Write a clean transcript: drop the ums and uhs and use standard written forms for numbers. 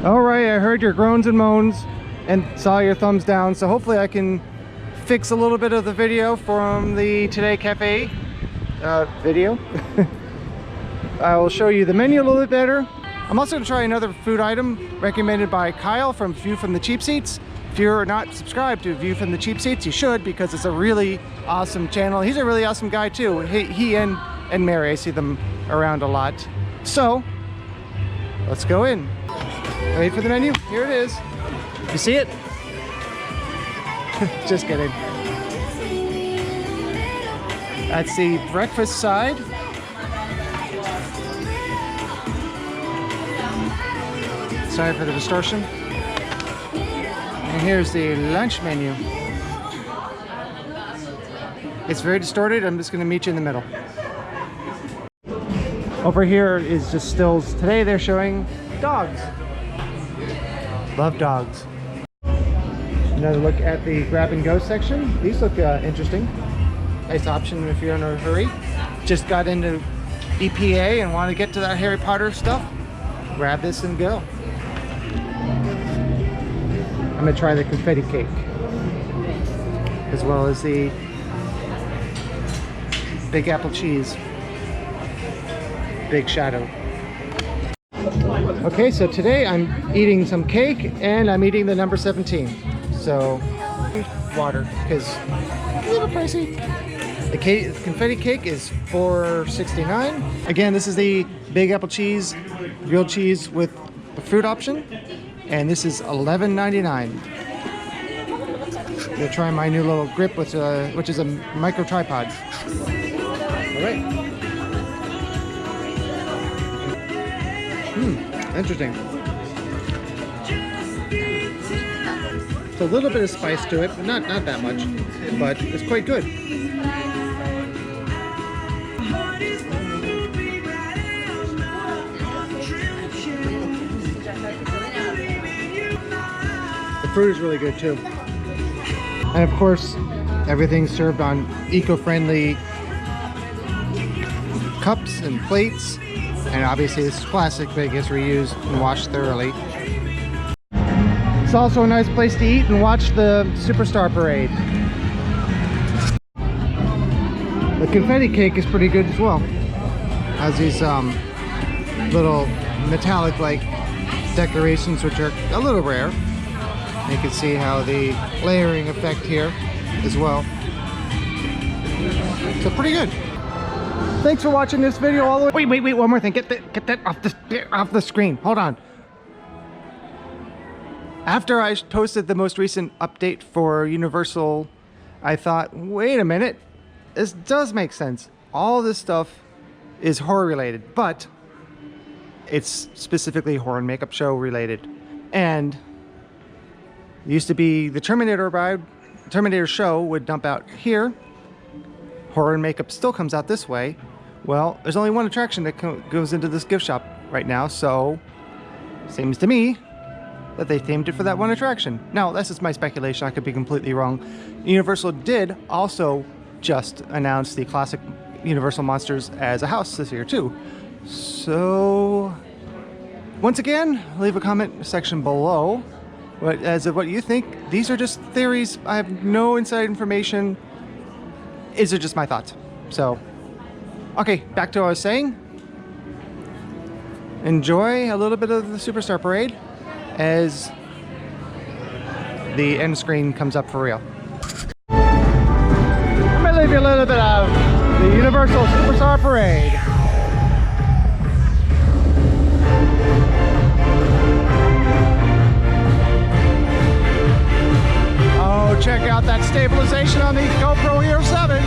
All right, I heard your groans and moans and saw your thumbs down, so hopefully I can fix a little bit of the video from the Today Cafe video. I will show you the menu a little bit better. I'm also going to try another food item recommended by Kyle from View from the Cheap Seats. If you're not subscribed to View from the Cheap Seats, you should, because it's a really awesome channel. He's a really awesome guy too. He and Mary, I see them around a lot. So let's go in. Wait for the menu. Here it is. You see it? Just kidding. That's the breakfast side. Sorry for the distortion. And here's the lunch menu. It's very distorted. I'm just going to meet you in the middle. Over here is just stills. Today they're showing dogs. Love dogs. Another look at the grab and go section. These look interesting. Nice option if you're in a hurry. Just got into EPA and want to get to that Harry Potter stuff. Grab this and go. I'm gonna try the confetti cake, as well as the big apple cheese, big shadow. Okay, so today I'm eating some cake and I'm eating the number 17. So water, because it's a little pricey. The confetti cake is $4.69. Again, this is the big apple cheese, grilled cheese with the fruit option, and this is $11.99. I'm gonna try my new little grip, which is a micro tripod. All right. Interesting. It's a little bit of spice to it, but not that much, but it's quite good. The fruit is really good too. And of course, everything's served on eco-friendly cups and plates. And obviously this is plastic, but it gets reused and washed thoroughly. It's also a nice place to eat and watch the Superstar Parade. The confetti cake is pretty good as well. Has these little metallic-like decorations, which are a little rare. You can see how the layering effect here as well. So pretty good. Thanks for watching this video all the way. Wait, one more thing. Get that off the screen. Hold on. After I posted the most recent update for Universal, I thought, wait a minute, this does make sense. All this stuff is horror related, but it's specifically horror and makeup show related. And it used to be the Terminator show would dump out here. Horror and makeup still comes out this way. Well, there's only one attraction that goes into this gift shop right now, so seems to me that they themed it for that one attraction. Now, that's just my speculation. I could be completely wrong. Universal did also just announce the classic Universal Monsters as a house this year too. So once again, leave a comment section below as of what you think. These are just theories. I have no inside information. These are just my thoughts. So, okay, back to what I was saying. Enjoy a little bit of the Superstar Parade as the end screen comes up for real. I'm gonna leave you a little bit of the Universal Superstar Parade. Oh, check out that stabilization on the GoPro Hero 7.